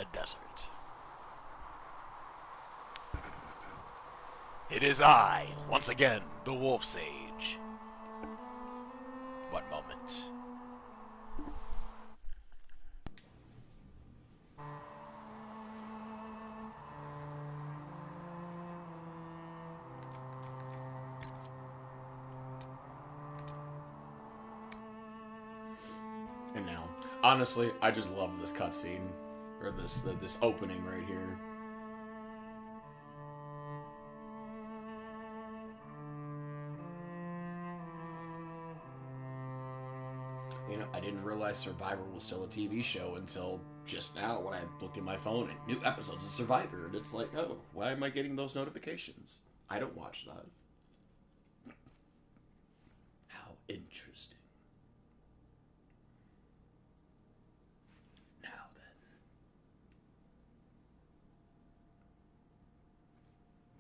a desert. It is I, once again, the WolfSage. One moment. And now, honestly, I just love this cutscene, or this opening right here. You know, I didn't realize Survivor was still a TV show until just now when I looked at my phone and new episodes of Survivor, and it's like, oh, why am I getting those notifications? I don't watch that. How interesting. Now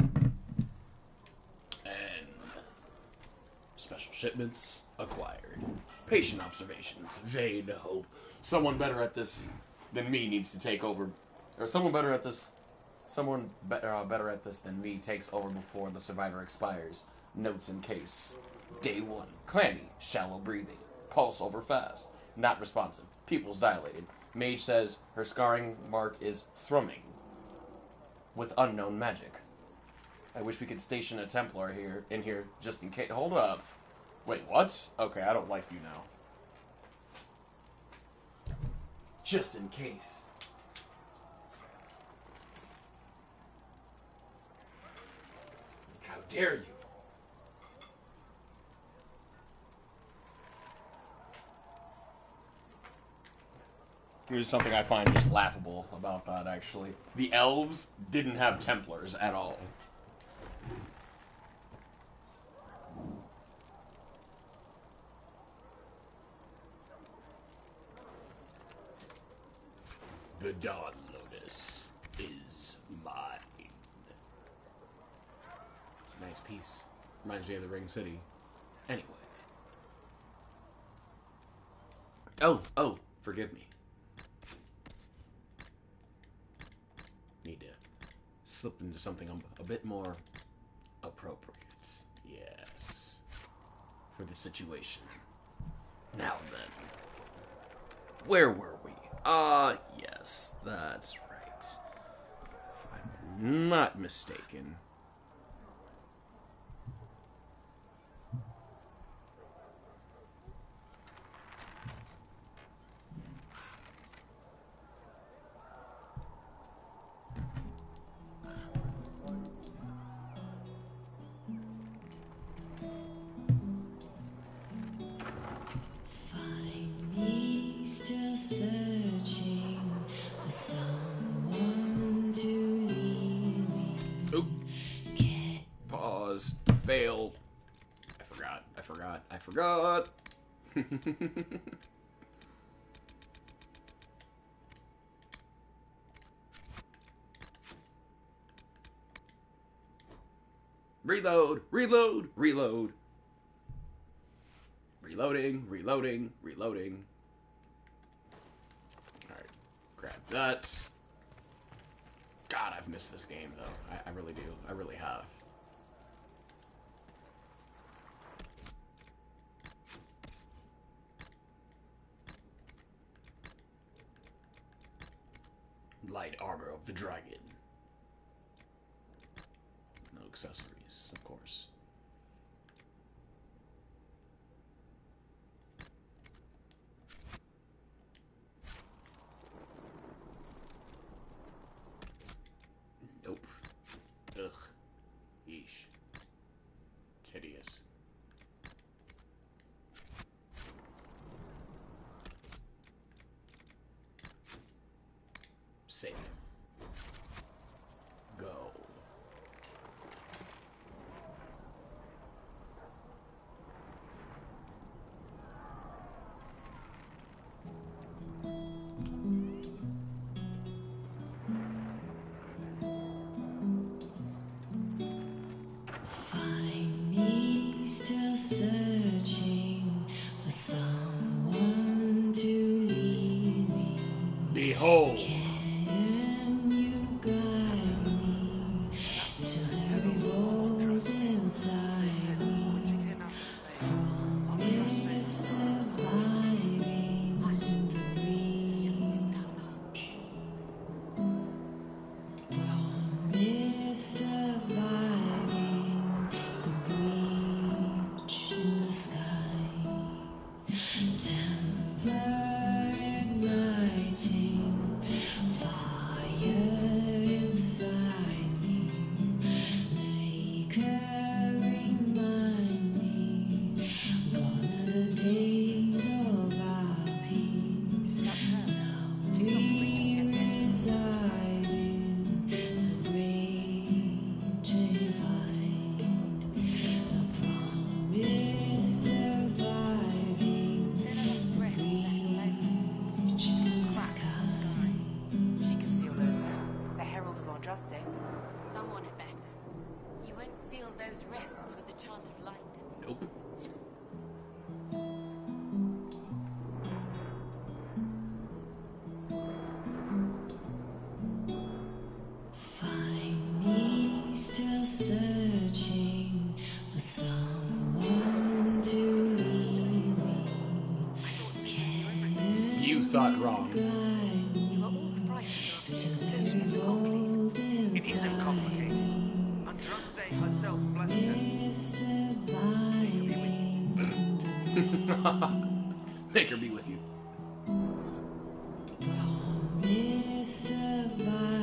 then. And special shipments acquired. Patient observations. Vain hope. Someone better at this than me needs to take over. Or someone better at this than me takes over before the survivor expires. Notes in case. Day 1. Clammy. Shallow breathing. Pulse over fast. Not responsive. Pupils dilated. Mage says her scarring mark is thrumming. With unknown magic. I wish we could station a Templar in here just in case. Hold up. Wait, what? Okay, I don't like you now. Just in case. How dare you? Here's something I find just laughable about that, actually. The elves didn't have Templars at all. The Dawn Lotus is mine. It's a nice piece. Reminds me of the Ring City. Anyway. Oh, forgive me. Need to slip into something a bit more appropriate. Yes. For the situation. Now then. Where were we? Yes, that's right. If I'm not mistaken. Pause. Fail. I forgot. Reload. Reloading. Alright. Grab that. God, I've missed this game, though. I really do. I really have. Light armor of the dragon. No accessories, of course. Nope. Ugh. Yeesh. Hideous. Save. Go. Find me still searching for someone to lead me. Behold. Can thought wrong. You are all frightened after the explosion in the conclave. It isn't complicated. Andraste herself blessed her. Make her be with you. Surviving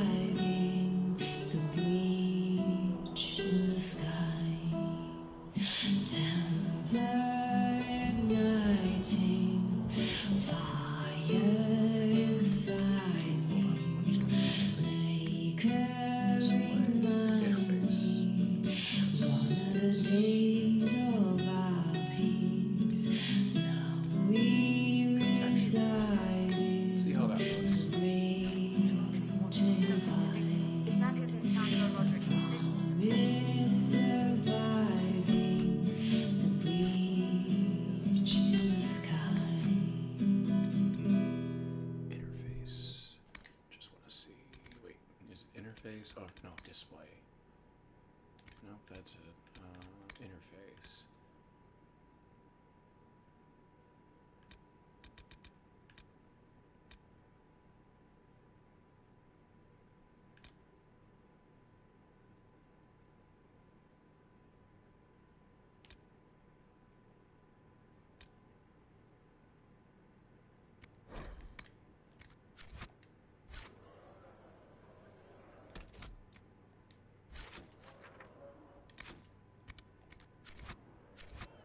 the breach in the sky, Templar igniting fire inside me, flickering Interface. one of the days of our peace. Now we reside See how that looks. That isn't Chandra Roderick's decisions. Surviving the breach in the sky. Interface. Just want to see. Wait, is it interface? Oh, no, display. Nope, that's it. Interface.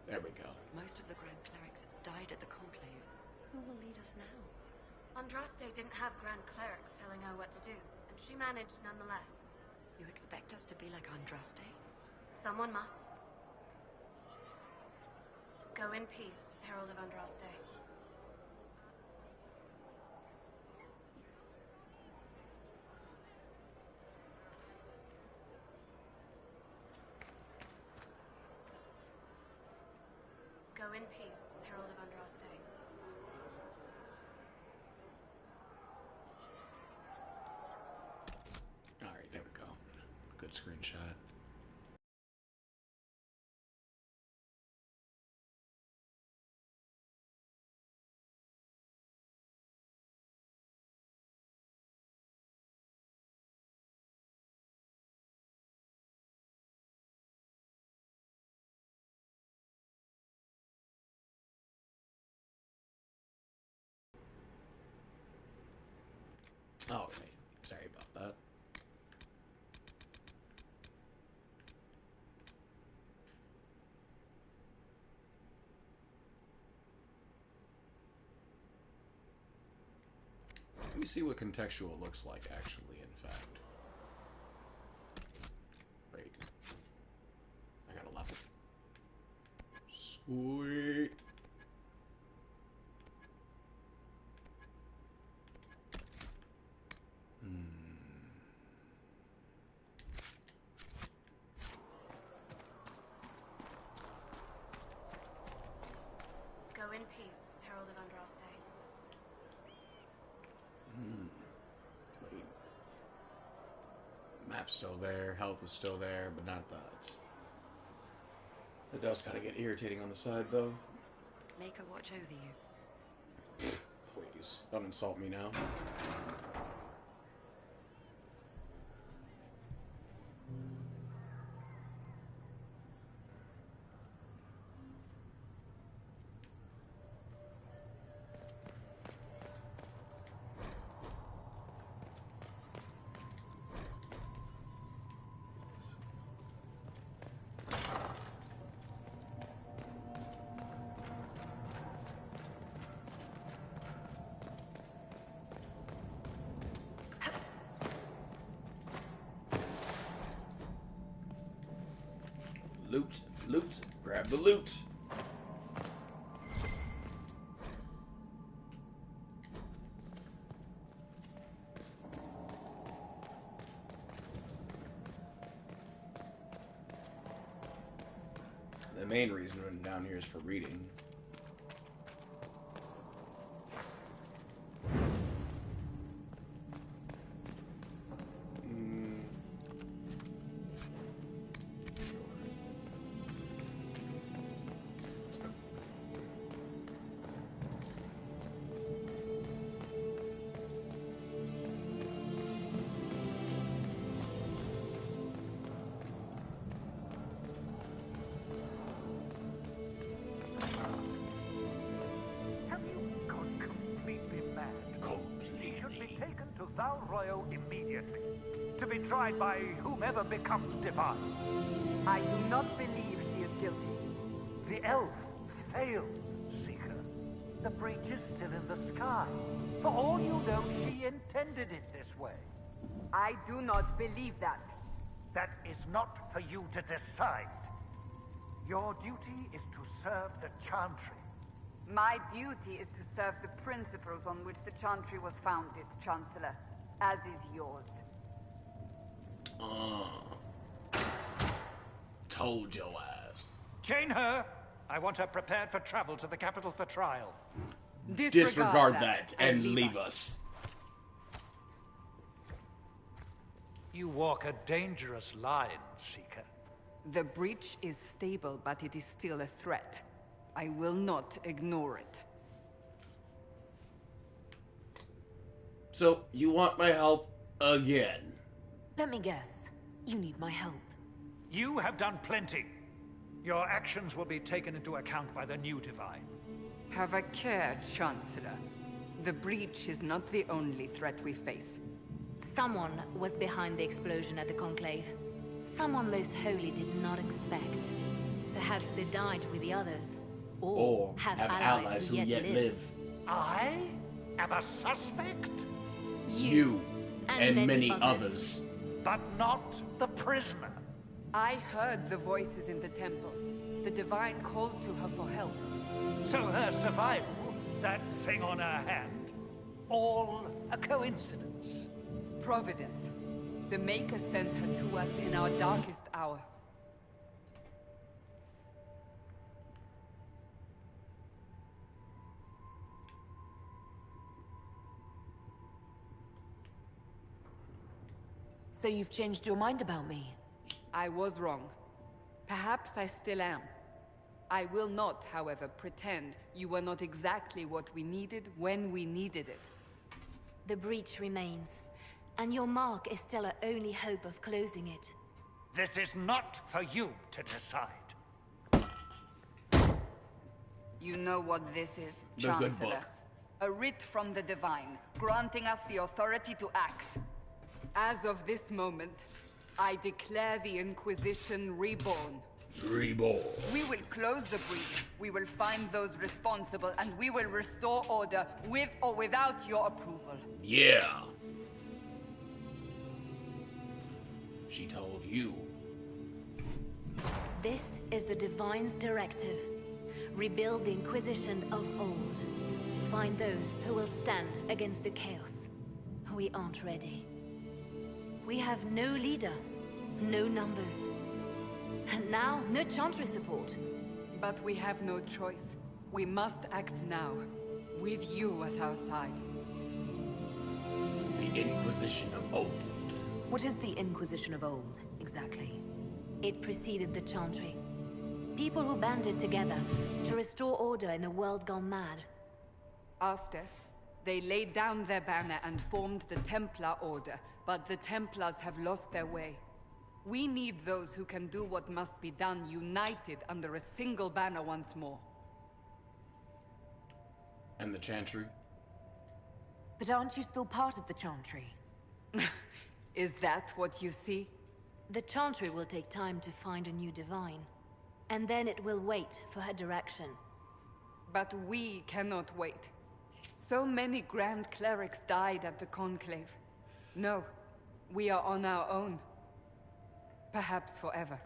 There we go. Most of the Grand Clerics died at the conclave. Who will lead us now? Andraste didn't have Grand Clerics telling her what to do, and she managed nonetheless. You expect us to be like Andraste? Someone must. Go in peace, Herald of Andraste. Go in peace, Herald of Andraste. Alright, there we go. Good screenshot. Oh, right. Sorry about that. Let me see what contextual looks like, actually, in fact. Wait. I got a level. Sweet. Go in peace, Herald of Andraste. Wait. Map's still there, health is still there, but not that. It does kind of get irritating on the side, though. Make her watch over you. Please, don't insult me now. Loot, loot, grab the loot. The main reason I'm down here is for reading. Thou Royal immediately, to be tried by whomever becomes divine. I do not believe she is guilty. The elf failed, Seeker. The breach is still in the sky. For all you know, she intended it this way. I do not believe that. That is not for you to decide. Your duty is to serve the Chantry. My duty is to serve the principles on which the Chantry was founded, Chancellor, as is yours. Told your ass. Chain her! I want her prepared for travel to the capital for trial. Disregard that and leave us. You walk a dangerous line, Seeker. The breach is stable, but it is still a threat. I will not ignore it. So, you want my help again? Let me guess. You need my help. You have done plenty. Your actions will be taken into account by the new Divine. Have a care, Chancellor. The breach is not the only threat we face. Someone was behind the explosion at the Conclave. Someone most holy did not expect. Perhaps they died with the others. Or have allies who yet live. I am a suspect? You and many others. But not the prisoner. I heard the voices in the temple. The Divine called to her for help. So her survival, that thing on her hand, all a coincidence. Providence. The Maker sent her to us in our darkest hour. So you've changed your mind about me? I was wrong. Perhaps I still am. I will not, however, pretend you were not exactly what we needed when we needed it. The breach remains, and your mark is still our only hope of closing it. This is not for you to decide. You know what this is, The good Chancellor. book. A writ from the Divine, granting us the authority to act. As of this moment, I declare the Inquisition reborn. Reborn. We will close the breach, we will find those responsible, and we will restore order with or without your approval. Yeah. She told you. This is the Divine's directive. Rebuild the Inquisition of old. Find those who will stand against the chaos. We aren't ready. We have no leader, no numbers. And now, no Chantry support. But we have no choice. We must act now, with you at our side. The Inquisition of old. What is the Inquisition of old, exactly? It preceded the Chantry. People who banded together to restore order in a world gone mad. After, they laid down their banner and formed the Templar Order, but the Templars have lost their way. We need those who can do what must be done, united under a single banner once more. And the Chantry? But aren't you still part of the Chantry? Is that what you see? The Chantry will take time to find a new Divine. And then it will wait for her direction. But we cannot wait. So many Grand Clerics died at the Conclave. No, we are on our own. Perhaps forever.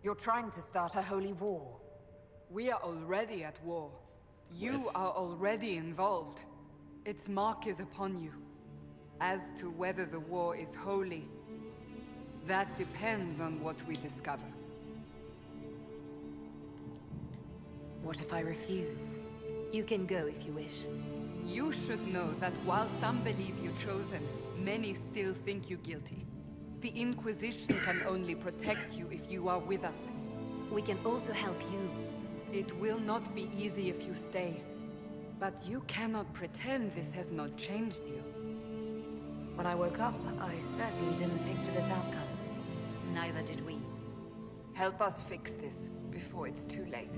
You're trying to start a holy war. We are already at war. You Yes. are already involved. Its mark is upon you. As to whether the war is holy, that depends on what we discover. What if I refuse? You can go if you wish. You should know that while some believe you chosen, many still think you guilty. The Inquisition can only protect you if you are with us. We can also help you. It will not be easy if you stay. But you cannot pretend this has not changed you. When I woke up, I certainly didn't picture this outcome. Neither did we. Help us fix this before it's too late.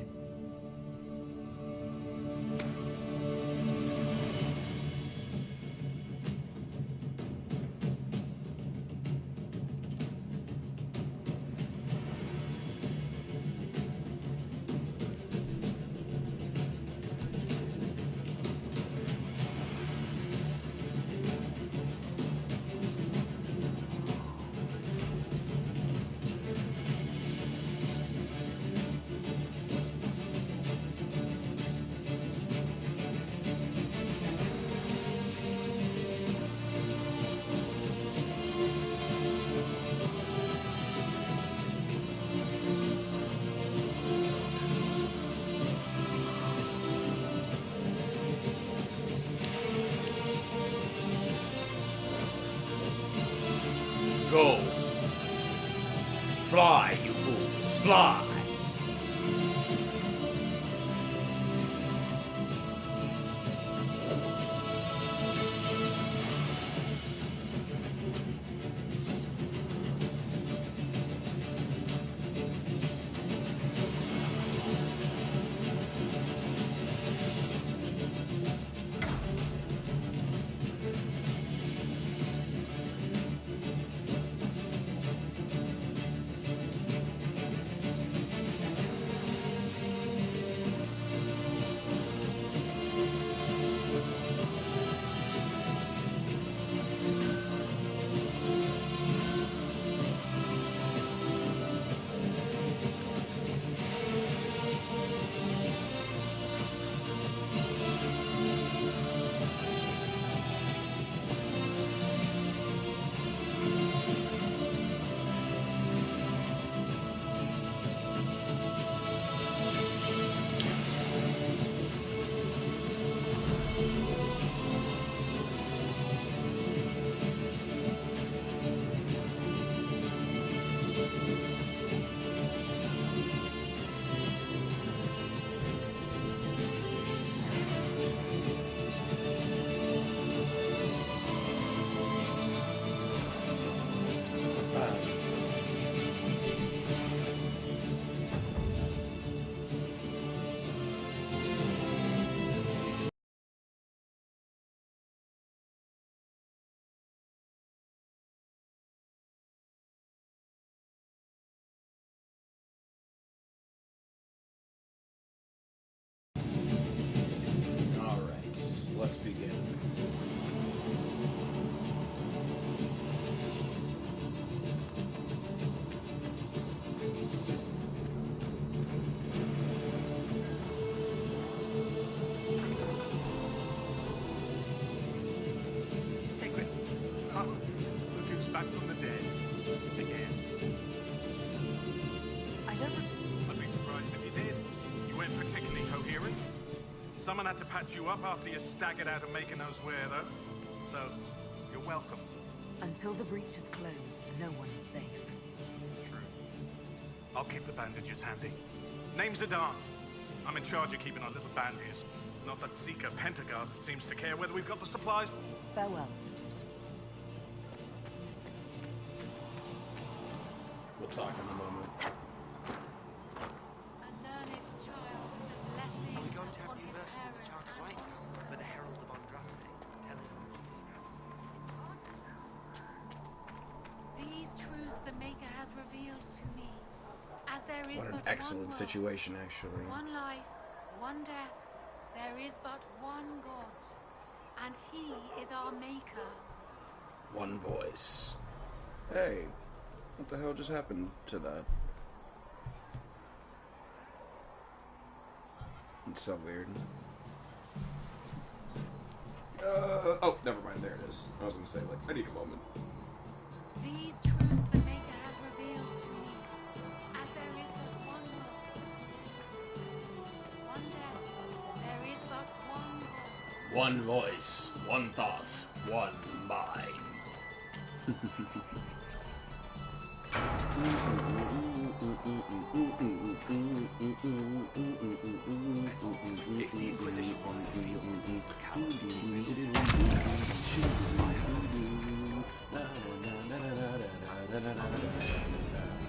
Go. Fly, you fools, fly! Let's begin. Secret. Oh, look who's back from the dead. Again. I don't. I'd be surprised if you did. You weren't particularly coherent. Someone had to patch you up after you staggered out of making us wear, though. So, you're welcome. Until the breach is closed, no one is safe. True. I'll keep the bandages handy. Name's Adan. I'm in charge of keeping our little band here. Not that Seeker Pentagast seems to care whether we've got the supplies. Farewell. We'll talk in a moment. We're going to have new versions of the Chart of Light for the Herald of Andraste. These truths the Maker has revealed to me. As there is What an but excellent one world, situation, actually. one life, one death. There is but one God, and He is our Maker. One voice. Hey, what the hell just happened to that? It's so weird. Oh, never mind. There it is. I was gonna say, like, I need a moment. These truths the Maker has revealed to me. As there is but one world, one death. There is but one God. One voice, one thought, one mind. If the Inquisition wants to reveal the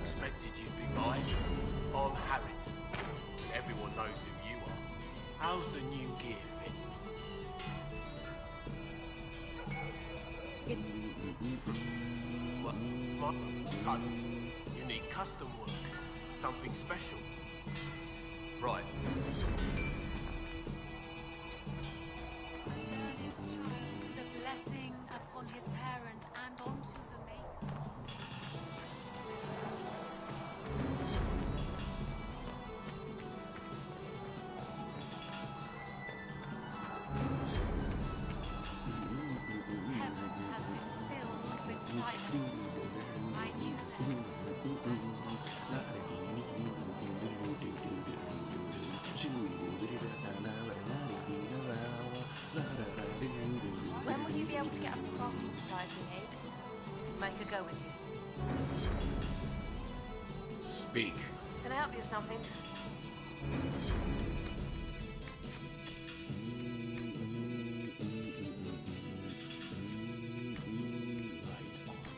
Expected you'd be mine. I'm Harriet. Everyone knows who you are. How's the new gear fit? What? So, you need custom work. Something special. Right. Learned child is a blessing upon his parents and onto the Maker. Heaven has been filled with silence. I knew that. When will you be able to get us the crafting supplies we need? Make a go with you. Speak. Can I help you with something?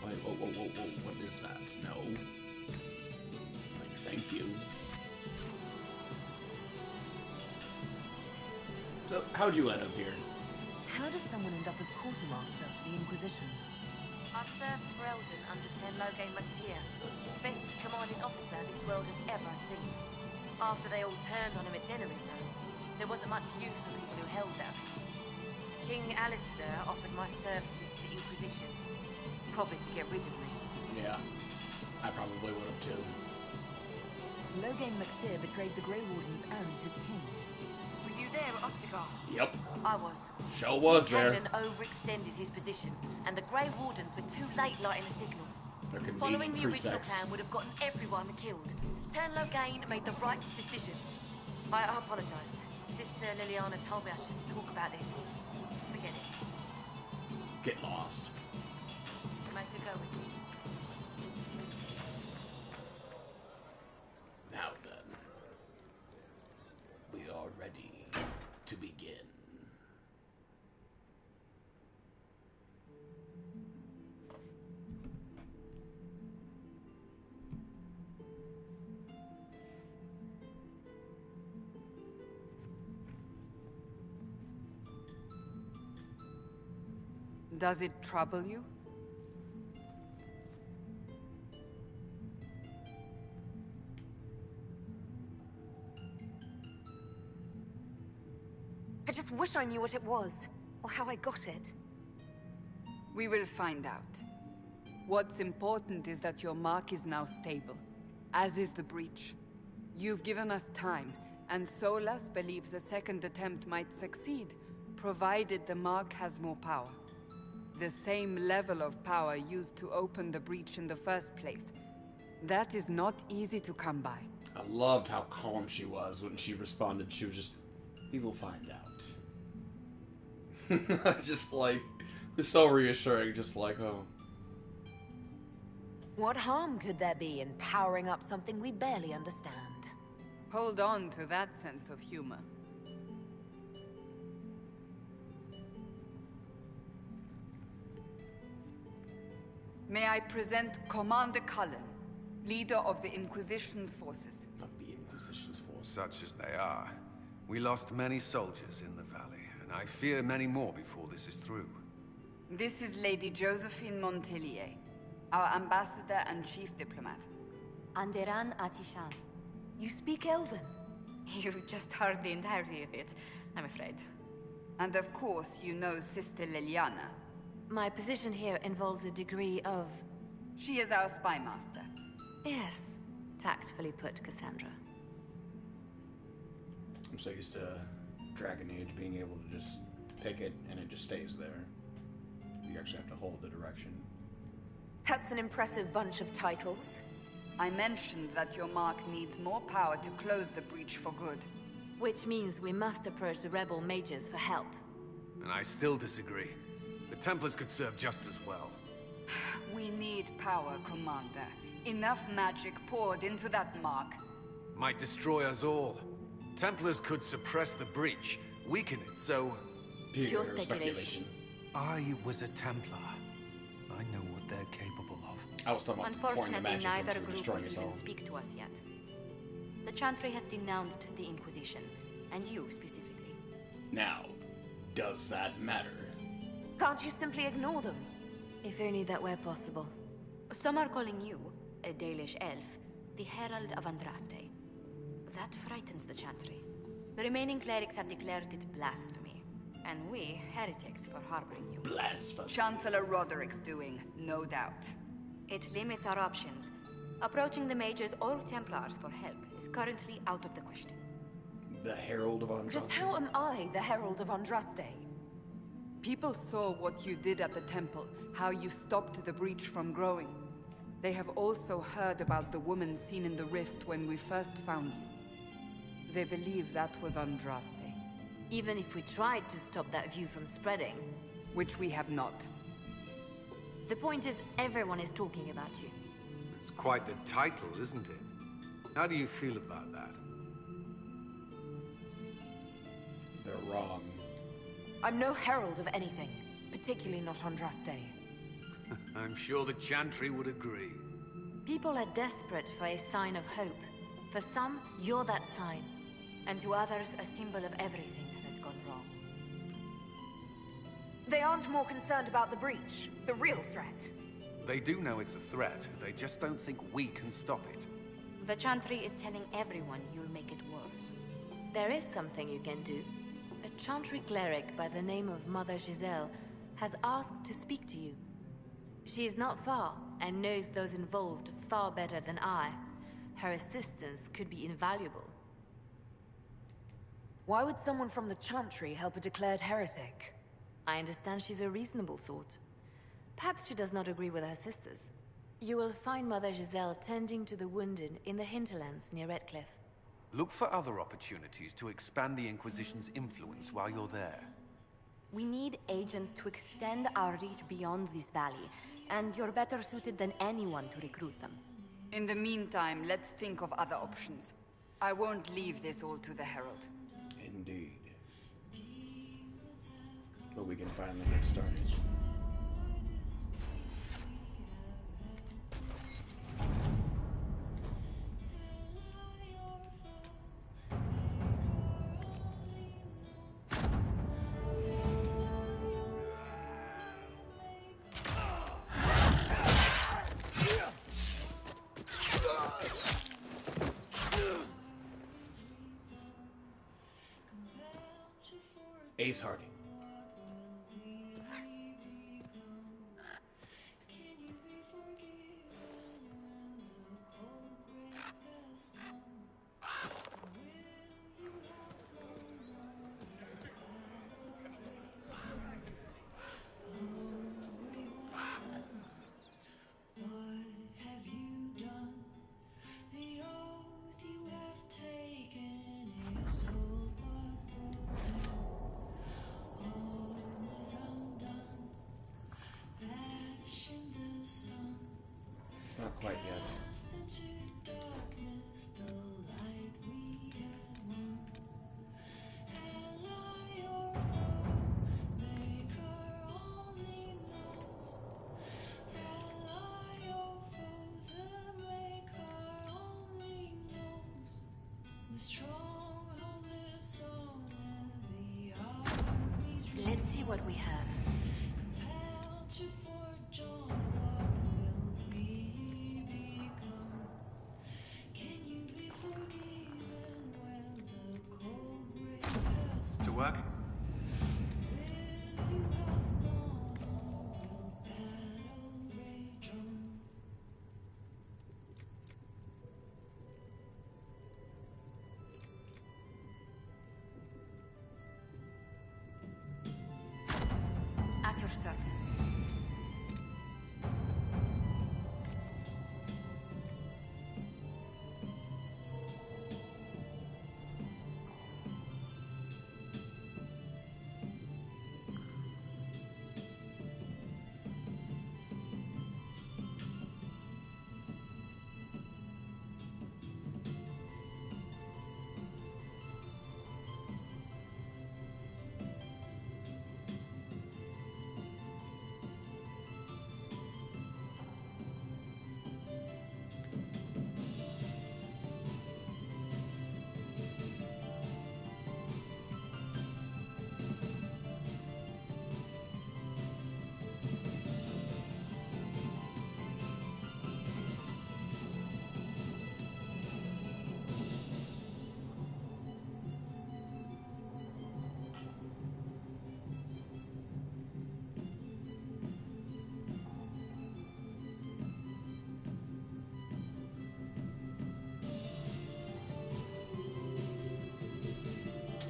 Right. Whoa. What is that? No. Like, thank you. So, how'd you end up here? How does someone end up as quartermaster for the Inquisition? I served for Eldon under Loghain MacTier, best commanding officer this world has ever seen. After they all turned on him at Denery, though, there wasn't much use for people who held that. King Alistair offered my services to the Inquisition, probably to get rid of me. Yeah, I probably would have too. Loghain MacTier betrayed the Grey Wardens and his king. Were you there at Ostagar? Yep. I was. Show was there. Caden overextended his position, and the Grey Wardens were too late lighting the signal. Their Following convenient the original pretext. plan would have gotten everyone killed. Loghain made the right decision. I apologize. Sister Liliana told me I shouldn't talk about this. Forget it. Get lost. Make her go with me. Now then, we are ready to begin. Does it trouble you? I just wish I knew what it was, or how I got it. We will find out. What's important is that your mark is now stable, as is the breach. You've given us time, and Solas believes a second attempt might succeed, provided the mark has more power. The same level of power used to open the breach in the first place. That is not easy to come by. I loved how calm she was when she responded. She was just, we will find out. Just like, it was so reassuring, just like, oh. What harm could there be in powering up something we barely understand? Hold on to that sense of humor. May I present Commander Cullen, leader of the Inquisition's forces. Not the Inquisition's force. Such as they are. We lost many soldiers in the valley, and I fear many more before this is through. This is Lady Josephine Montellier, our ambassador and chief diplomat. Anderan Atishan. You speak Elven? You just heard the entirety of it, I'm afraid. And of course, you know Sister Liliana. My position here involves a degree of... She is our spy master. Yes, tactfully put, Cassandra. I'm so used to Dragon Age being able to just pick it and it just stays there. You actually have to hold the direction. That's an impressive bunch of titles. I mentioned that your mark needs more power to close the breach for good. Which means we must approach the rebel mages for help. And I still disagree. The Templars could serve just as well. We need power, Commander. Enough magic poured into that mark. Might destroy us all. Templars could suppress the breach, weaken it, so... Pure speculation. I was a Templar. I know what they're capable of. I was talking about pouring the Unfortunately, magic neither into group destroying will us even all. speak to us yet. The Chantry has denounced the Inquisition, and you specifically. Now, does that matter? Can't you simply ignore them? If only that were possible. Some are calling you, a Dalish elf, the Herald of Andraste. That frightens the Chantry. The remaining clerics have declared it blasphemy, and we, heretics, for harboring you. Blasphemy. Chancellor Roderick's doing, no doubt. It limits our options. Approaching the mages or Templars for help is currently out of the question. The Herald of Andraste. Just how am I the Herald of Andraste? People saw what you did at the temple, how you stopped the breach from growing. They have also heard about the woman seen in the rift when we first found you. They believe that was Andraste. Even if we tried to stop that view from spreading. Which we have not. The point is, everyone is talking about you. It's quite the title, isn't it? How do you feel about that? They're wrong. I'm no herald of anything, particularly not Andraste. I'm sure the Chantry would agree. People are desperate for a sign of hope. For some, you're that sign. And to others, a symbol of everything that's gone wrong. They aren't more concerned about the breach, the real threat. They do know it's a threat, they just don't think we can stop it. The Chantry is telling everyone you'll make it worse. There is something you can do. A Chantry cleric by the name of Mother Giselle has asked to speak to you. She is not far, and knows those involved far better than I. Her assistance could be invaluable. Why would someone from the Chantry help a declared heretic? I understand she's a reasonable sort. Perhaps she does not agree with her sisters. You will find Mother Giselle tending to the wounded in the hinterlands near Redcliffe. Look for other opportunities to expand the Inquisition's influence while you're there. We need agents to extend our reach beyond this valley, and you're better suited than anyone to recruit them. In the meantime, let's think of other options. I won't leave this all to the Herald. Indeed. But we can finally get started. Ace Harding. Not quite yet. Let's see what we have. To work? At your service.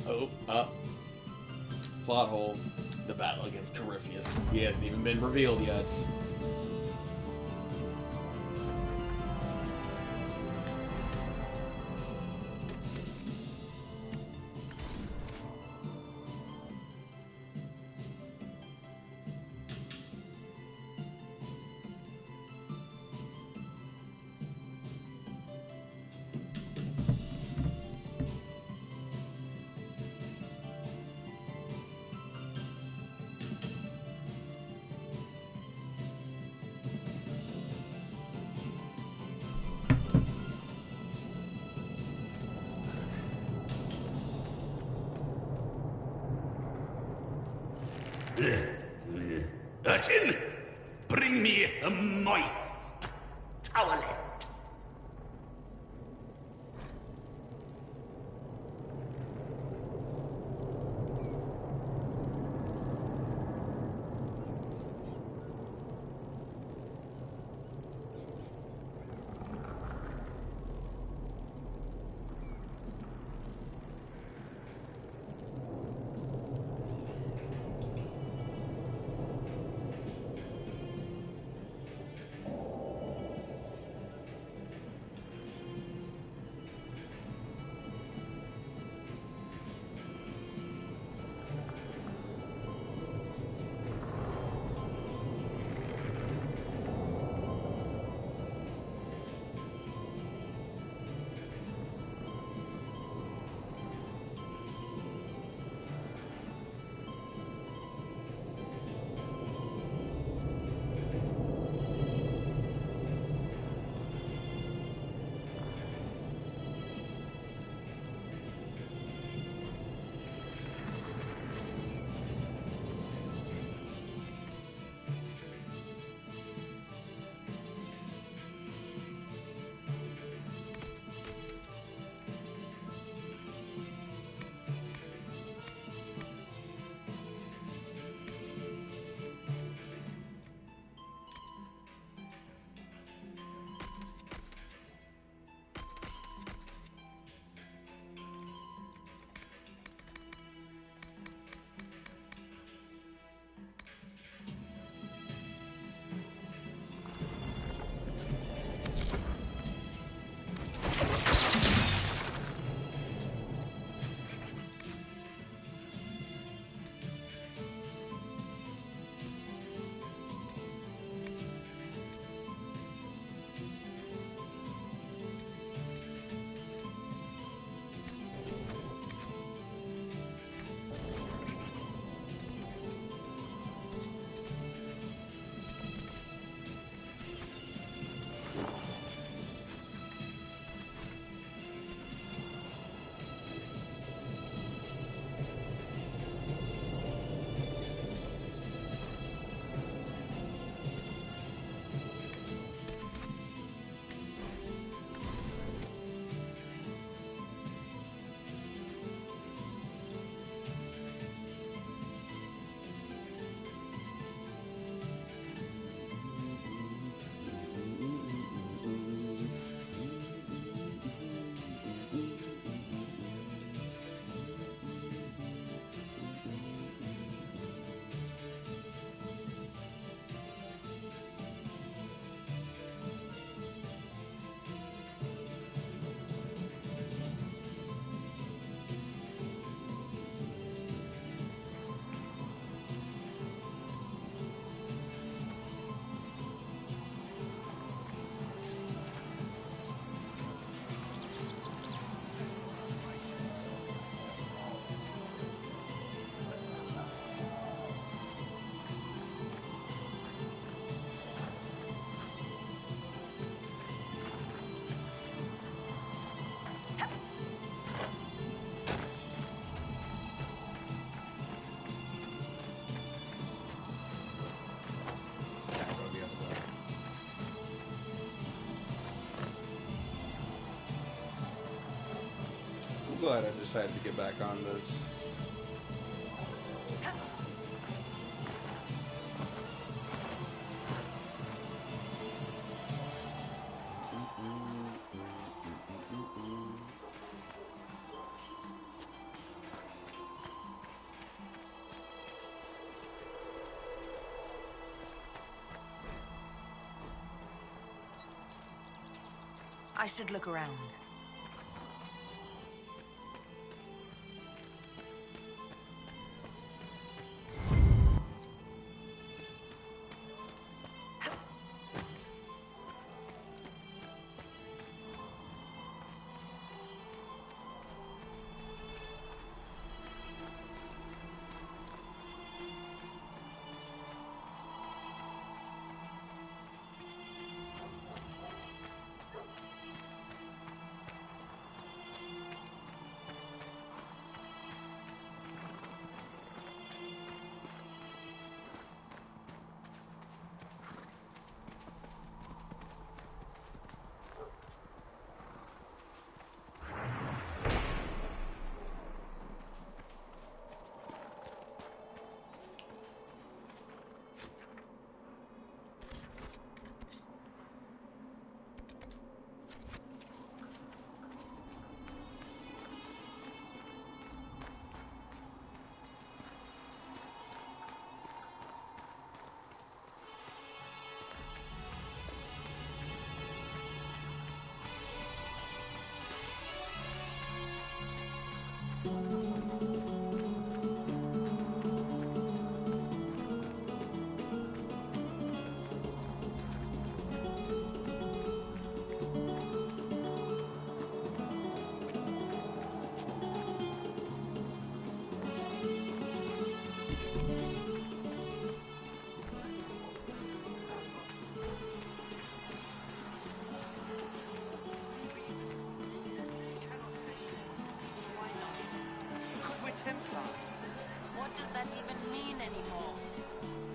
Oh, up. Plot hole. The battle against Corypheus. He hasn't even been revealed yet. Urchin, bring me a moist towelette. Glad I decided to get back on this. I should look around.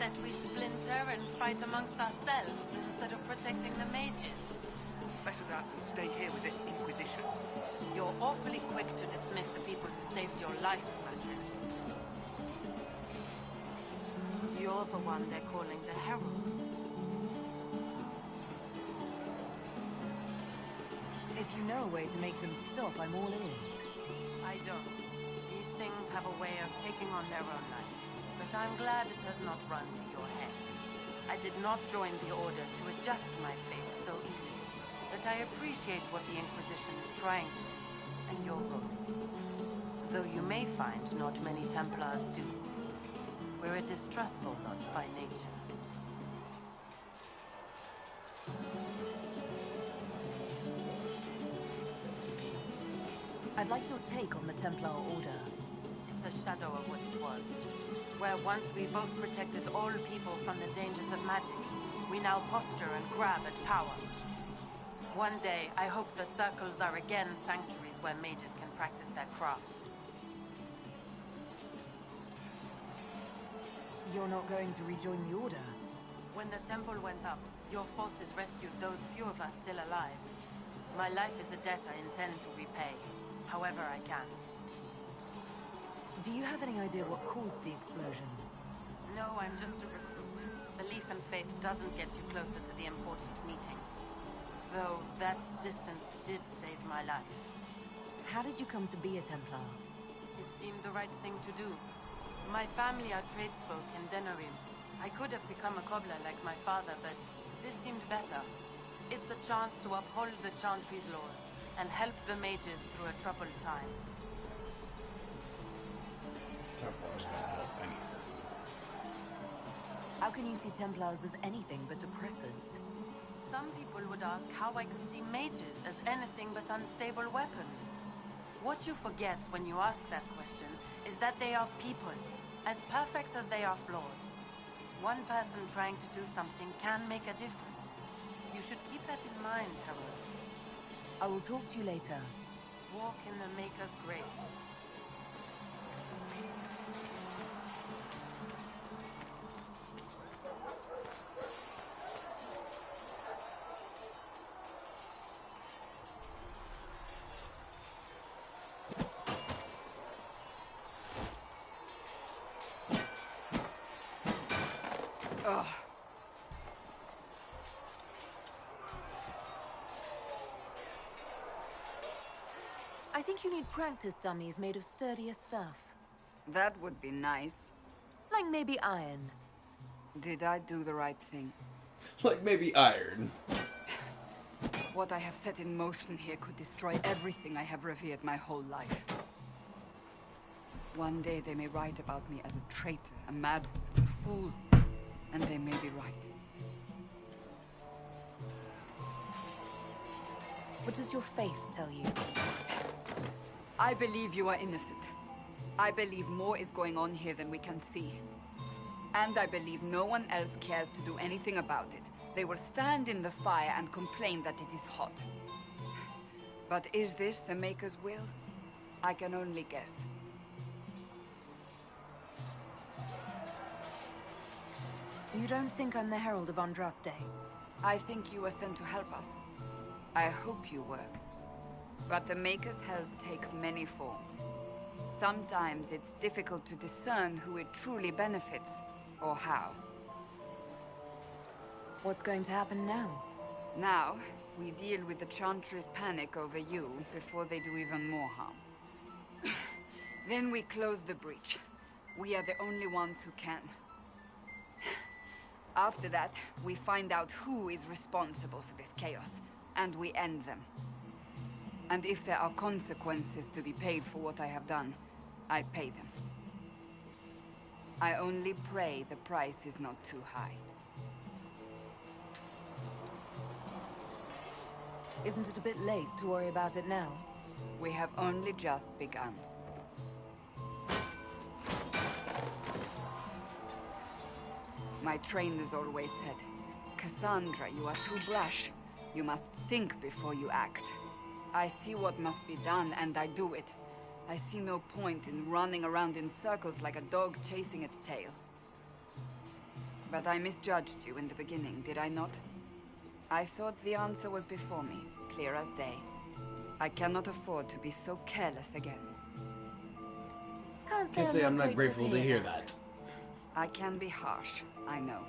that we splinter and fight amongst ourselves instead of protecting the mages. Better that than stay here with this Inquisition. You're awfully quick to dismiss the people who saved your life, Madrid. You're the one they're calling the Herald. If you know a way to make them stop, I'm all ears. I don't. These things have a way of taking on their own life. But I'm glad it has not run to your head. I did not join the Order to adjust my fate so easily. But I appreciate what the Inquisition is trying to do, and your role. Though you may find not many Templars do. We're a distrustful lot by nature. I'd like your take on the Templar Order. It's a shadow of what it was. Where once we both protected all people from the dangers of magic, we now posture and grab at power. One day, I hope the circles are again sanctuaries where mages can practice their craft. You're not going to rejoin the Order? When the temple went up, your forces rescued those few of us still alive. My life is a debt I intend to repay, however I can. Do you have any idea what caused the explosion? No, I'm just a recruit. Belief and faith doesn't get you closer to the important meetings. Though that distance did save my life. How did you come to be a Templar? It seemed the right thing to do. My family are tradesfolk in Denerim. I could have become a cobbler like my father, but this seemed better. It's a chance to uphold the Chantry's laws and help the mages through a troubled time. Templars don't help anything. How can you see Templars as anything but oppressors? Some people would ask how I could see mages as anything but unstable weapons. What you forget when you ask that question is that they are people, as perfect as they are flawed. One person trying to do something can make a difference. You should keep that in mind, Harold. I will talk to you later. Walk in the Maker's grace. Ugh. I think you need practice dummies made of sturdier stuff. That would be nice. Like maybe iron. Did I do the right thing? Like maybe iron. What I have set in motion here could destroy everything I have revered my whole life. One day they may write about me as a traitor, a madwoman, a fool. And they may be right. What does your faith tell you? I believe you are innocent. I believe more is going on here than we can see. And I believe no one else cares to do anything about it. They will stand in the fire and complain that it is hot. But is this the Maker's will? I can only guess. You don't think I'm the Herald of Andraste? I think you were sent to help us. I hope you were. But the Maker's help takes many forms. Sometimes it's difficult to discern who it truly benefits, or how. What's going to happen now? Now, we deal with the Chantry's panic over you before they do even more harm. Then we close the breach. We are the only ones who can. After that, we find out who is responsible for this chaos, and we end them. And if there are consequences to be paid for what I have done, I pay them. I only pray the price is not too high. Isn't it a bit late to worry about it now? We have only just begun. My trainers always said, Cassandra, you are too brash. You must think before you act. I see what must be done, and I do it. I see no point in running around in circles like a dog chasing its tail. But I misjudged you in the beginning, did I not? I thought the answer was before me, clear as day. I cannot afford to be so careless again. Can't say I'm not grateful to hear that. I can be harsh, I know.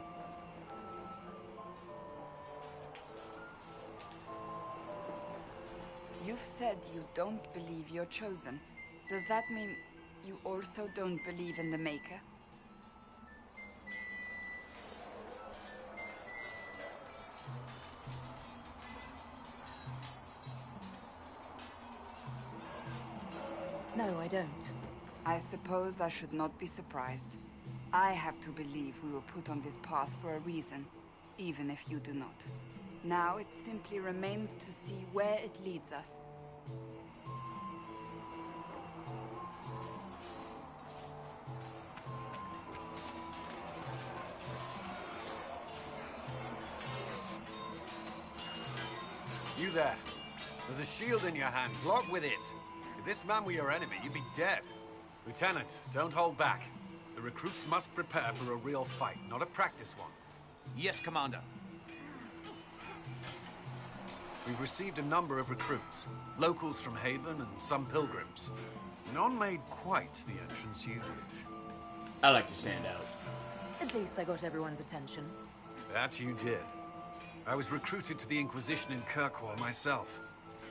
You've said you don't believe you're chosen. Does that mean you also don't believe in the Maker? No, I don't. I suppose I should not be surprised. I have to believe we were put on this path for a reason, even if you do not. Now it simply remains to see where it leads us. You there. There's a shield in your hand. Block with it. If this man were your enemy, you'd be dead. Lieutenant, don't hold back. The recruits must prepare for a real fight, not a practice one. Yes, Commander. We've received a number of recruits. Locals from Haven and some pilgrims. None made quite the entrance you did. I like to stand out. At least I got everyone's attention. That you did. I was recruited to the Inquisition in Kirkwall myself.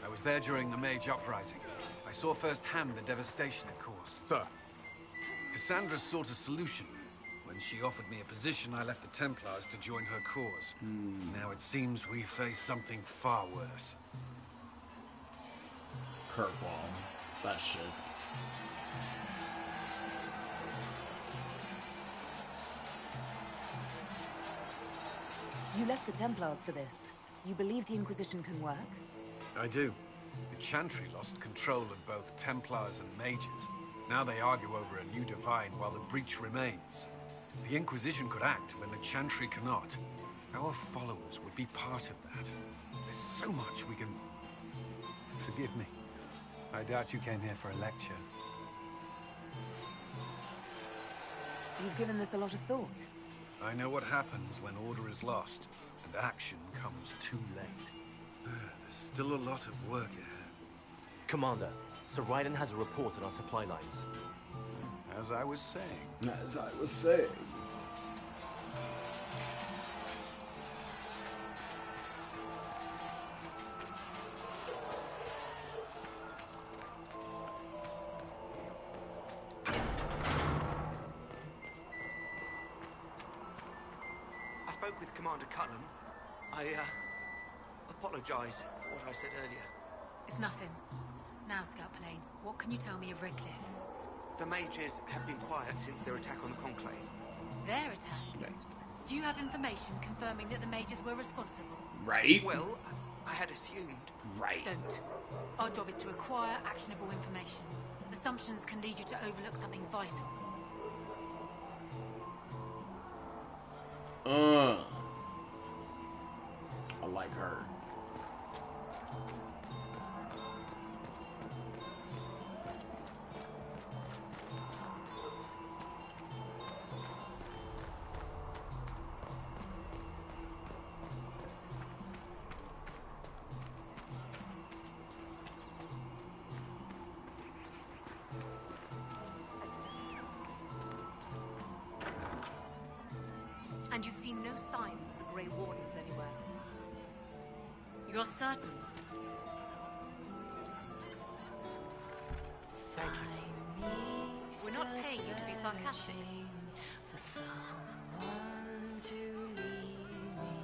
I was there during the Mage Uprising. I saw firsthand the devastation it caused. Sir. Cassandra sought a solution. When she offered me a position, I left the Templars to join her cause. Now it seems we face something far worse. Kirkwall. That shit. You left the Templars for this. You believe the Inquisition can work? I do. The Chantry lost control of both Templars and Mages. Now they argue over a new Divine while the breach remains. The Inquisition could act when the Chantry cannot. Our followers would be part of that. There's so much we can... Forgive me. I doubt you came here for a lecture. You've given this a lot of thought. I know what happens when order is lost, and action comes too late. There's still a lot of work ahead. Commander, Sir Raiden has a report on our supply lines. As I was saying. As I was saying. I spoke with Commander Cullen. I apologize for what I said earlier. It's nothing. Now, Scout Plane, what can you tell me of Redcliffe? The mages have been quiet since their attack on the Conclave. Their attack? Do you have information confirming that the mages were responsible? Right. Well, I had assumed. Right. Don't. Our job is to acquire actionable information. Assumptions can lead you to overlook something vital. I like her. And you've seen no signs of the Grey Wardens anywhere. You're certain? Thank you. We're not paying you to be sarcastic. For someone to leave me,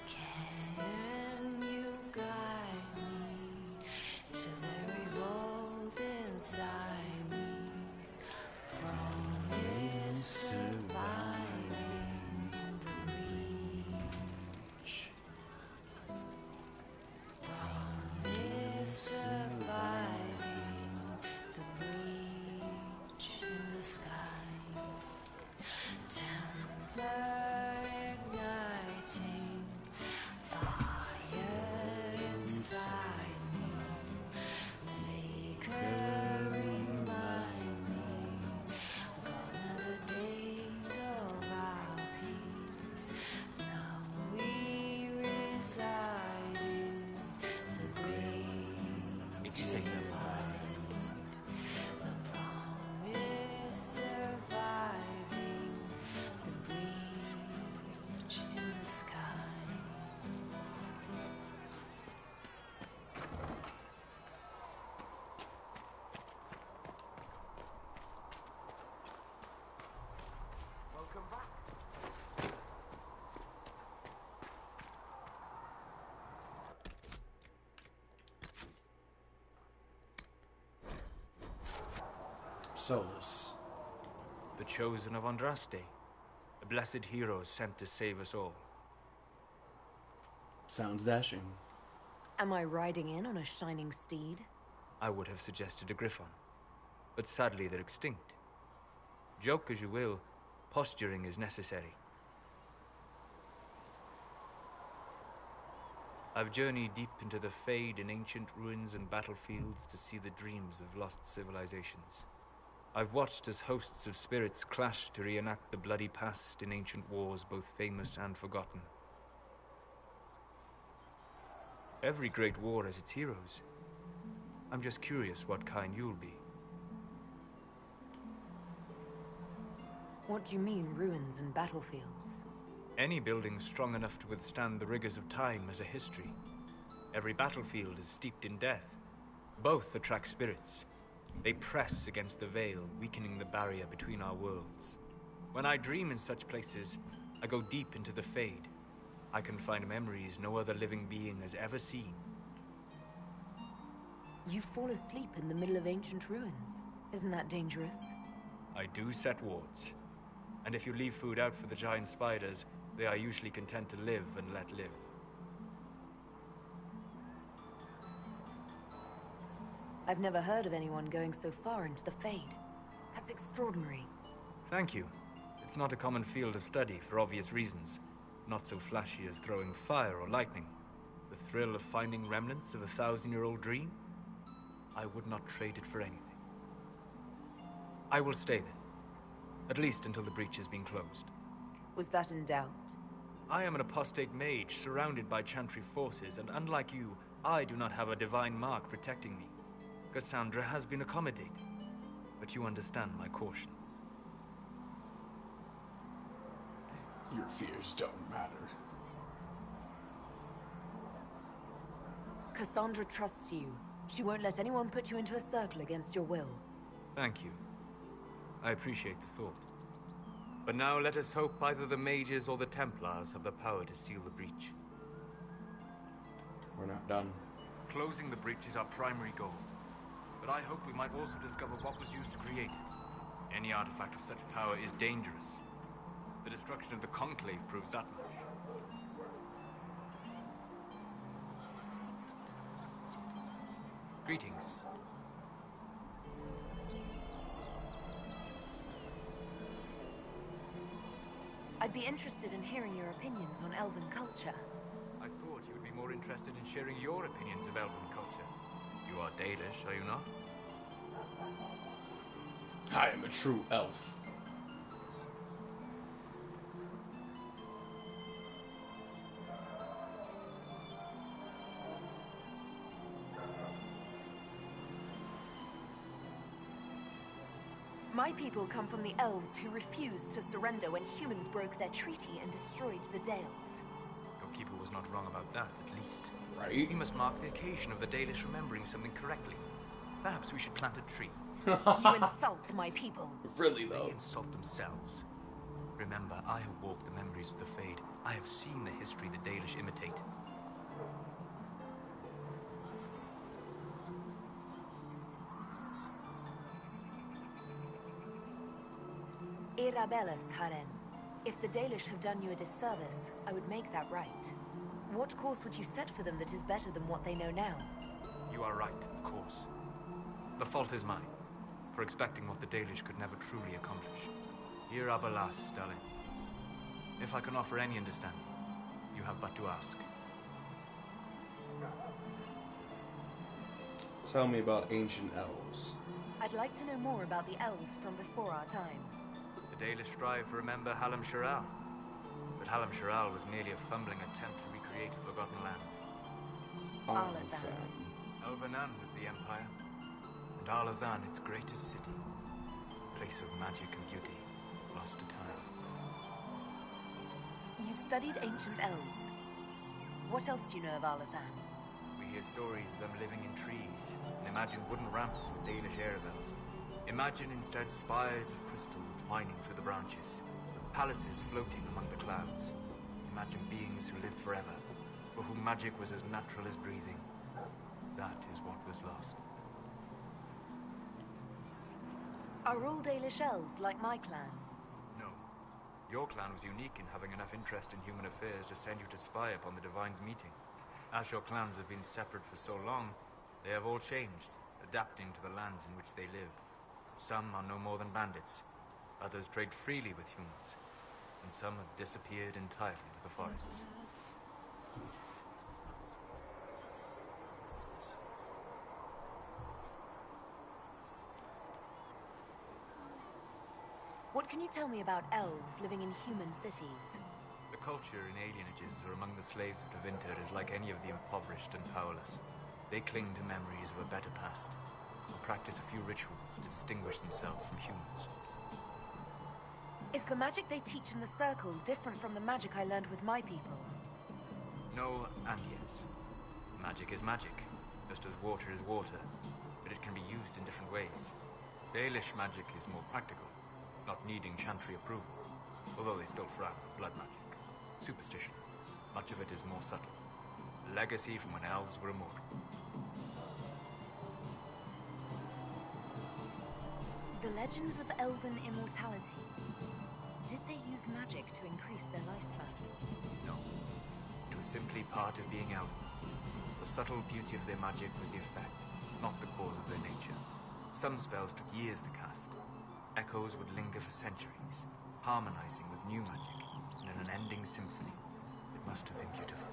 can you guide me to the revolt inside me? Promise surviving the breach. Promise surviving the breach in the sky. Solus. The chosen of Andraste. A blessed hero sent to save us all. Sounds dashing. Am I riding in on a shining steed? I would have suggested a griffon, but sadly they're extinct. Joke as you will, posturing is necessary. I've journeyed deep into the Fade in ancient ruins and battlefields to see the dreams of lost civilizations. I've watched as hosts of spirits clash to reenact the bloody past in ancient wars, both famous and forgotten. Every great war has its heroes. I'm just curious what kind you'll be. What do you mean, ruins and battlefields? Any building strong enough to withstand the rigors of time has a history. Every battlefield is steeped in death. Both attract spirits. They press against the veil, weakening the barrier between our worlds. When I dream in such places, I go deep into the Fade. I can find memories no other living being has ever seen. You fall asleep in the middle of ancient ruins. Isn't that dangerous? I do set wards. And if you leave food out for the giant spiders, they are usually content to live and let live. I've never heard of anyone going so far into the Fade. That's extraordinary. Thank you. It's not a common field of study for obvious reasons. Not so flashy as throwing fire or lightning. The thrill of finding remnants of a 1,000-year-old dream? I would not trade it for anything. I will stay then. At least until the breach has been closed. Was that in doubt? I am an apostate mage surrounded by Chantry forces, and unlike you, I do not have a divine mark protecting me. Cassandra has been accommodated, but you understand my caution. Your fears don't matter. Cassandra trusts you. She won't let anyone put you into a circle against your will. Thank you. I appreciate the thought. But now let us hope either the mages or the Templars have the power to seal the breach. We're not done. Closing the breach is our primary goal. But I hope we might also discover what was used to create it. Any artifact of such power is dangerous. The destruction of the Conclave proves that much. Greetings. I'd be interested in hearing your opinions on elven culture. I thought you would be more interested in sharing your opinions of elven culture. You are Dalish, are you not? I am a true elf. My people come from the elves who refused to surrender when humans broke their treaty and destroyed the Dales. Your keeper was not wrong about that, at least. Right? We must mark the occasion of the Dalish remembering something correctly. Perhaps we should plant a tree. You insult my people. Really, though? They insult themselves. Remember, I have walked the memories of the Fade. I have seen the history the Dalish imitate. Irabellis, Haren. If the Dalish have done you a disservice, I would make that right. What course would you set for them that is better than what they know now? You are right, of course. The fault is mine, for expecting what the Dalish could never truly accomplish. Irabellis, darling. If I can offer any understanding, you have but to ask. Tell me about ancient elves. I'd like to know more about the elves from before our time. The Dalish strive to remember Hallam Sharal. But Hallam Sharal was merely a fumbling attempt to recreate a forgotten land. Alathan. Elvanan was the empire, and Alathan its greatest city. Place of magic and beauty, lost to time. You've studied ancient elves. What else do you know of Alathan? We hear stories of them living in trees, and imagine wooden ramps with Danish airvels. Imagine instead spires of crystal twining through the branches, palaces floating among the clouds. Imagine beings who lived forever, for whom magic was as natural as breathing. That is what was lost. Are all Dalish elves like my clan? No. Your clan was unique in having enough interest in human affairs to send you to spy upon the Divine's meeting. As your clans have been separate for so long, they have all changed, adapting to the lands in which they live. Some are no more than bandits. Others trade freely with humans. And some have disappeared entirely into the forests. What can you tell me about elves living in human cities? The culture in alienages or among the slaves of Tevinter is like any of the impoverished and powerless. They cling to memories of a better past, and practice a few rituals to distinguish themselves from humans. Is the magic they teach in the Circle different from the magic I learned with my people? No and yes. Magic is magic, just as water is water, but it can be used in different ways. Dalish magic is more practical, not needing chantry approval, although they still frown on blood magic. Superstition. Much of it is more subtle. A legacy from when elves were immortal. The legends of elven immortality. Did they use magic to increase their lifespan? No. It was simply part of being elven. The subtle beauty of their magic was the effect, not the cause of their nature. Some spells took years to cast. Echoes would linger for centuries, harmonizing with new magic in an unending symphony. It must have been beautiful.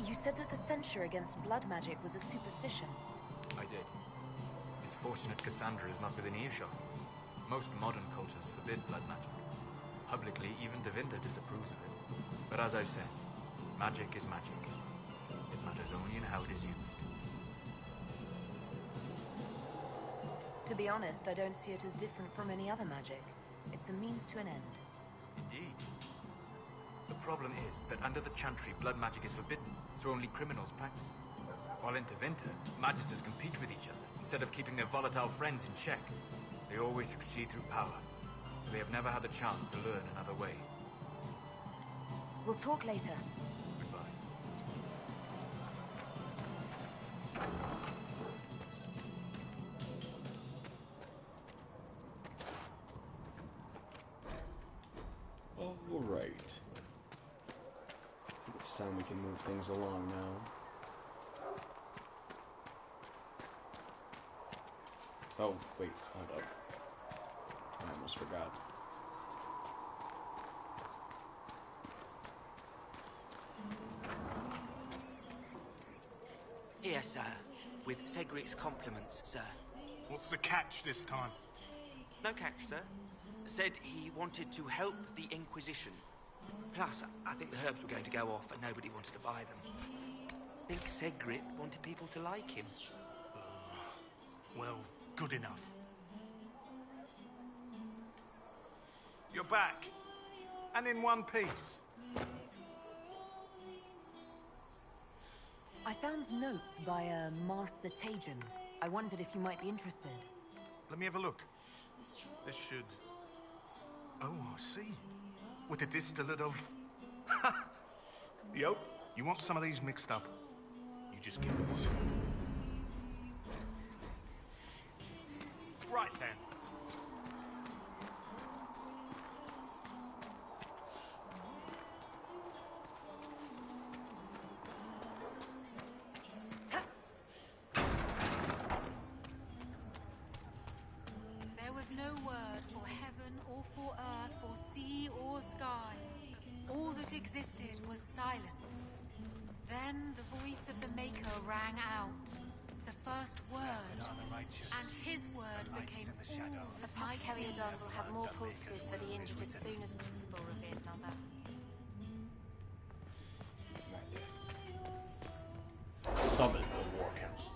You said that the censure against blood magic was a superstition. I did. It's fortunate Cassandra is not within earshot. Most modern cultures forbid blood magic. Publicly, even Tevinter disapproves of it. But as I said, magic is magic. It matters only in how it is used. To be honest, I don't see it as different from any other magic. It's a means to an end. Indeed. The problem is that under the Chantry, blood magic is forbidden, so only criminals practice it. While in Tevinter, magisters compete with each other, instead of keeping their volatile friends in check. They always succeed through power, so they have never had the chance to learn another way. We'll talk later. Goodbye. Alright. It's time we can move things along now. Oh, wait, hold up. I almost forgot. Yes, sir. With Cegrit's compliments, sir. What's the catch this time? No catch, sir. Said he wanted to help the Inquisition. Plus, I think the herbs were going to go off and nobody wanted to buy them. I think Cegrit wanted people to like him. Well, good enough. You're back. And in one piece. I found notes by a Master Tajan. I wondered if you might be interested. Let me have a look. This should... Oh, I see. With a distillate of... Yup. You want some of these mixed up? You just give them one. Right then. There was no word for heaven or for earth, for sea or sky. All that existed was silence. Then the voice of the Maker rang out. The first word. And his word became all that my Keriodon will have more pulses for the injured as soon as possible, revered mother. Summon the War Council.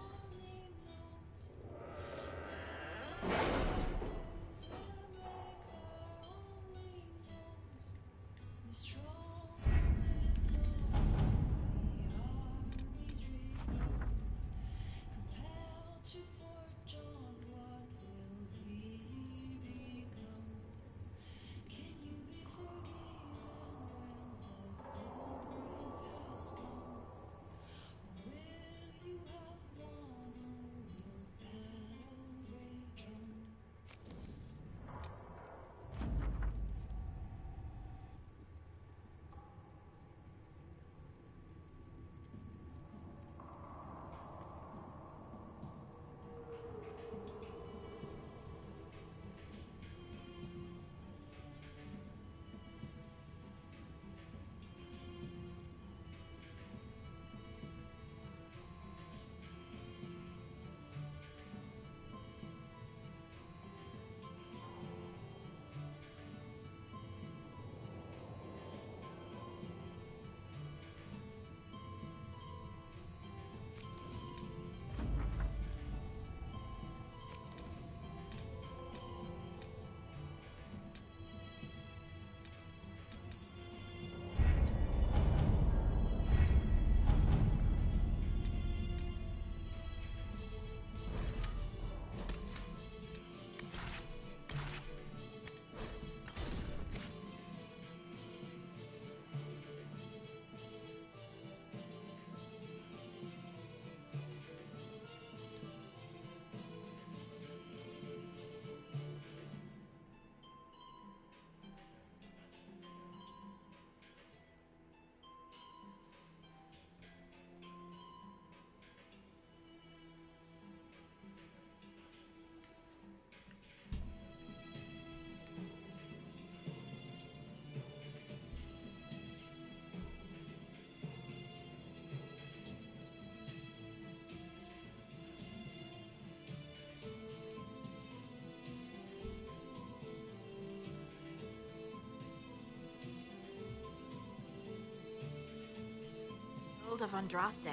Guild of Andraste.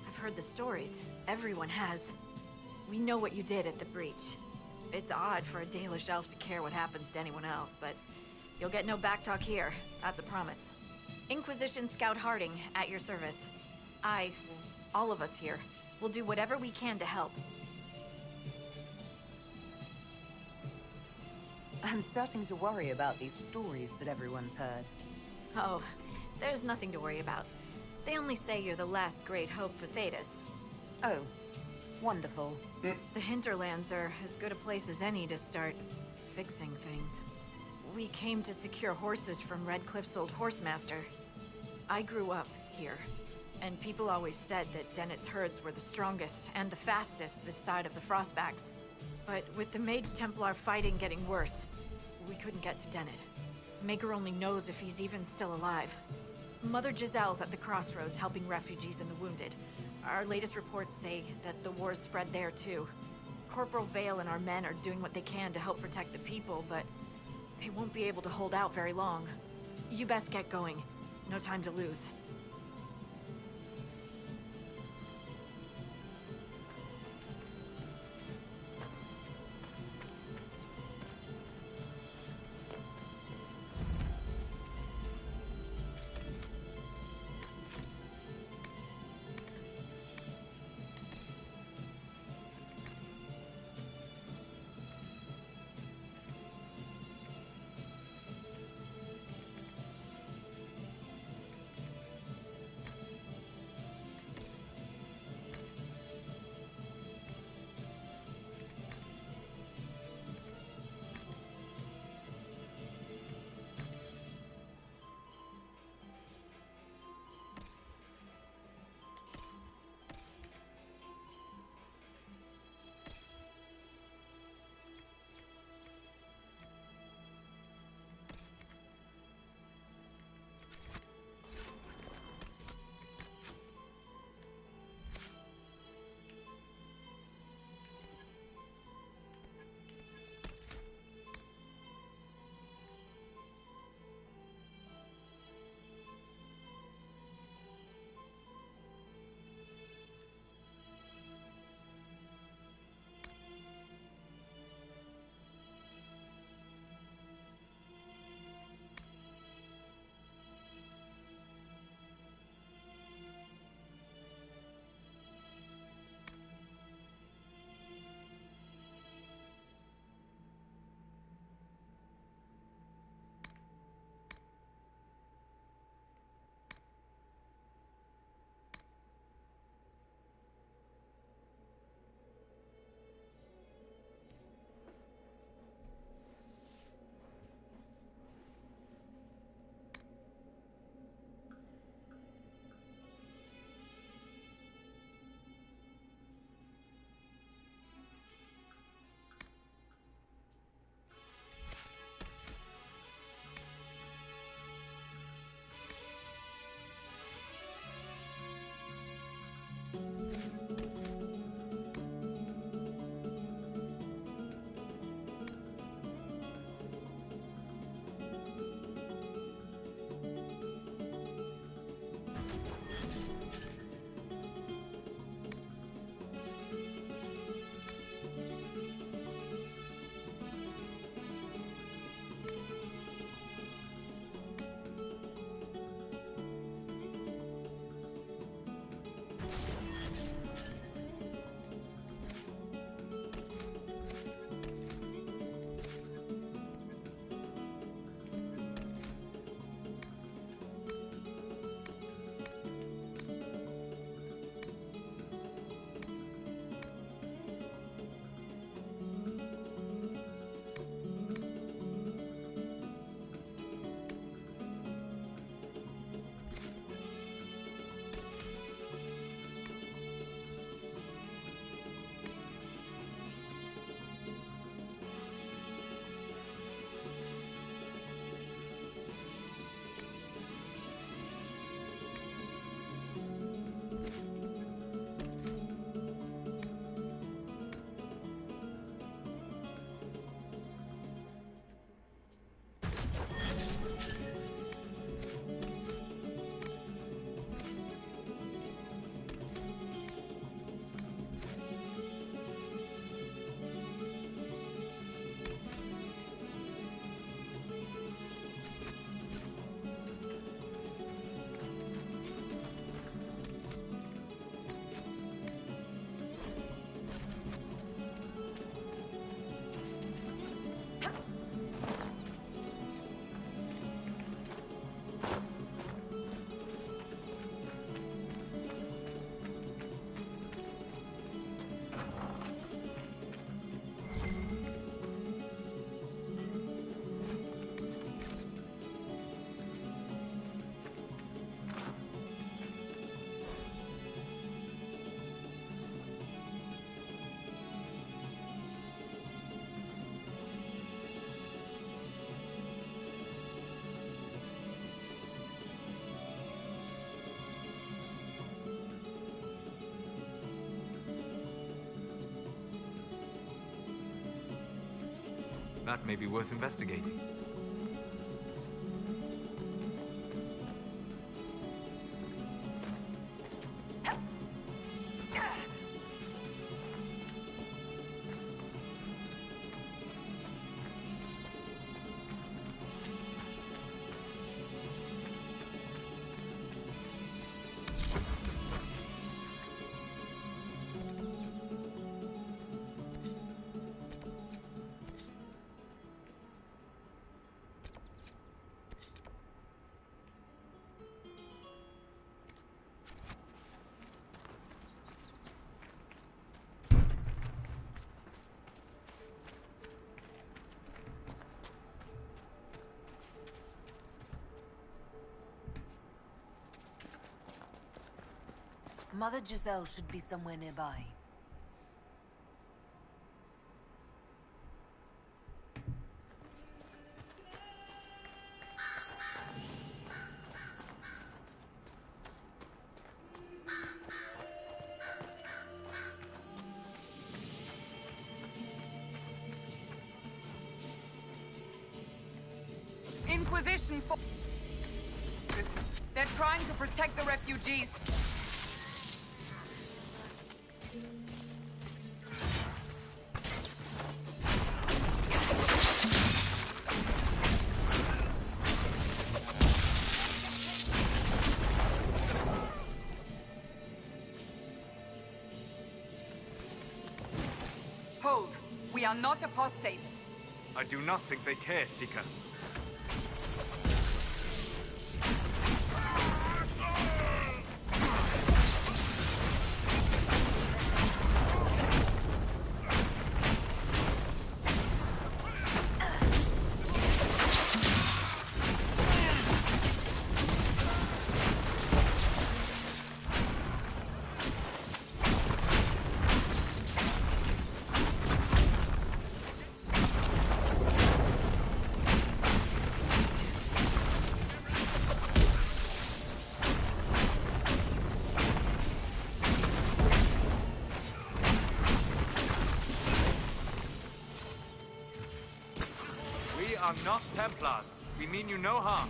I've heard the stories. Everyone has. We know what you did at the breach. It's odd for a Dalish elf to care what happens to anyone else, but you'll get no backtalk here. That's a promise. Inquisition Scout Harding, at your service. All of us here, will do whatever we can to help. I'm starting to worry about these stories that everyone's heard. Oh, there's nothing to worry about. They only say you're the last great hope for Thedas. Oh, wonderful. The hinterlands are as good a place as any to start fixing things. We came to secure horses from Redcliffe's old horsemaster. I grew up here, and people always said that Dennett's herds were the strongest and the fastest this side of the Frostbacks. But with the Mage Templar fighting getting worse, we couldn't get to Dennett. Maker only knows if he's even still alive. Mother Giselle's at the crossroads helping refugees and the wounded. Our latest reports say that the war's spread there too. Corporal Vale and our men are doing what they can to help protect the people, but they won't be able to hold out very long. You best get going. No time to lose. That may be worth investigating. Mother Giselle should be somewhere nearby. Inquisition for... They're trying to protect the refugees. Hold. We are not apostates. I do not think they care, Seeker. We are not Templars. We mean you no harm.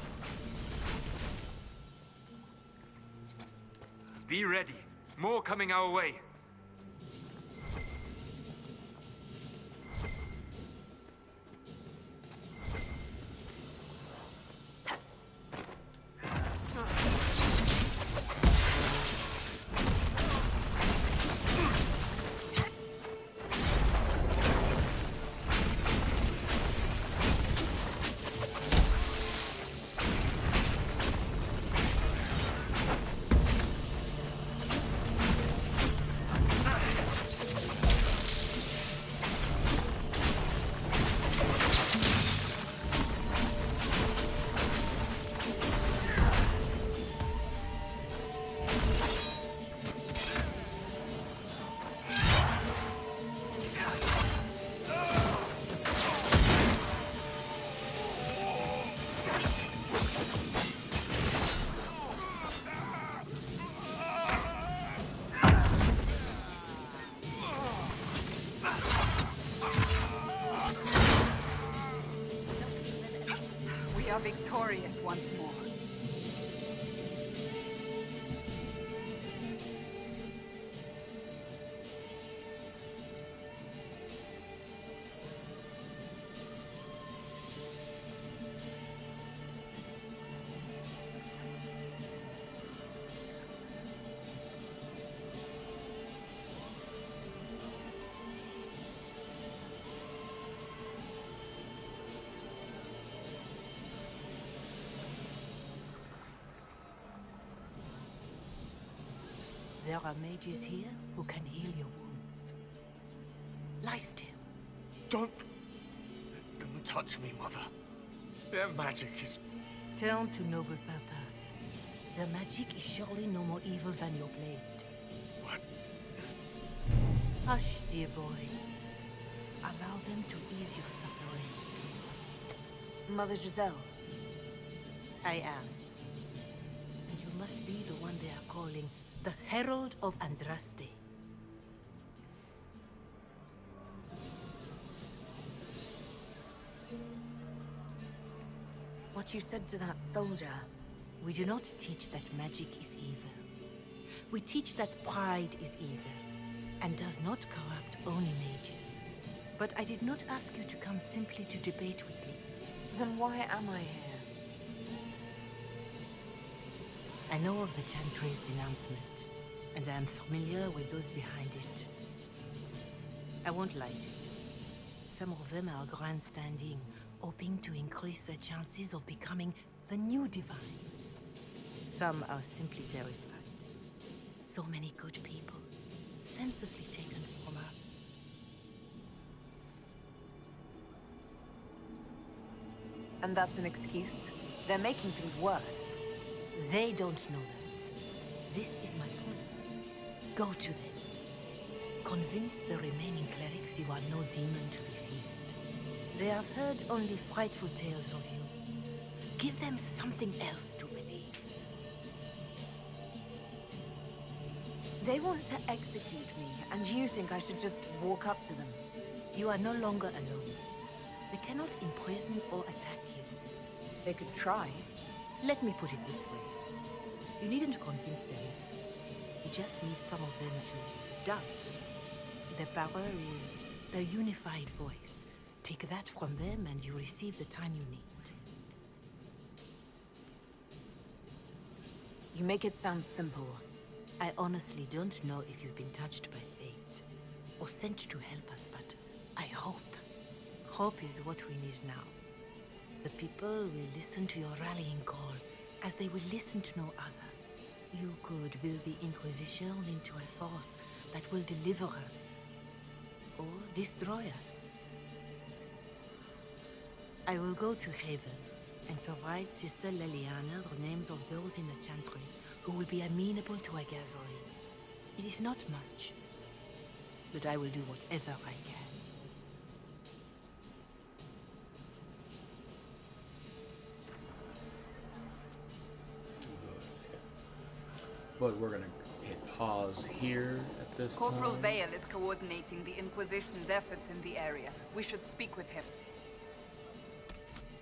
Be ready. More coming our way. We are victorious once more. There are mages here who can heal your wounds. Lie still. Don't touch me, Mother. Their magic is... Turn to noble purpose. Their magic is surely no more evil than your blade. What? Hush, dear boy. Allow them to ease your suffering. Mother Giselle. I am. And you must be the one they are calling the Herald of Andraste. what you said to that soldier. We do not teach that magic is evil. We teach that pride is evil, and does not corrupt only mages. But I did not ask you to come simply to debate with me. Then why am I here? I know of the Chantry's denouncement, and I am familiar with those behind it. I won't lie to you. Some of them are grandstanding, hoping to increase their chances of becoming the new divine. Some are simply terrified. So many good people, senselessly taken from us. And that's an excuse? They're making things worse. They don't know that. This is my point. Go to them. Convince the remaining clerics you are no demon to be feared. They have heard only frightful tales of you. Give them something else to believe. They want to execute me, and you think I should just walk up to them? You are no longer alone. They cannot imprison or attack you. They could try. Let me put it this way. You needn't convince them. You just need some of them to doubt. The power is the unified voice. Take that from them and you receive the time you need. You make it sound simple. I honestly don't know if you've been touched by fate, or sent to help us, but I hope. Hope is what we need now. The people will listen to your rallying call, as they will listen to no other. You could build the Inquisition into a force that will deliver us, or destroy us. I will go to Haven, and provide Sister Leliana the names of those in the Chantry who will be amenable to a gathering. It is not much, but I will do whatever I can. But we're gonna hit pause here at this Corporal time. Vale is coordinating the Inquisition's efforts in the area. We should speak with him.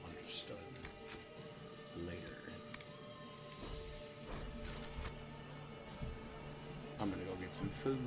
Understood. Later. I'm gonna go get some food.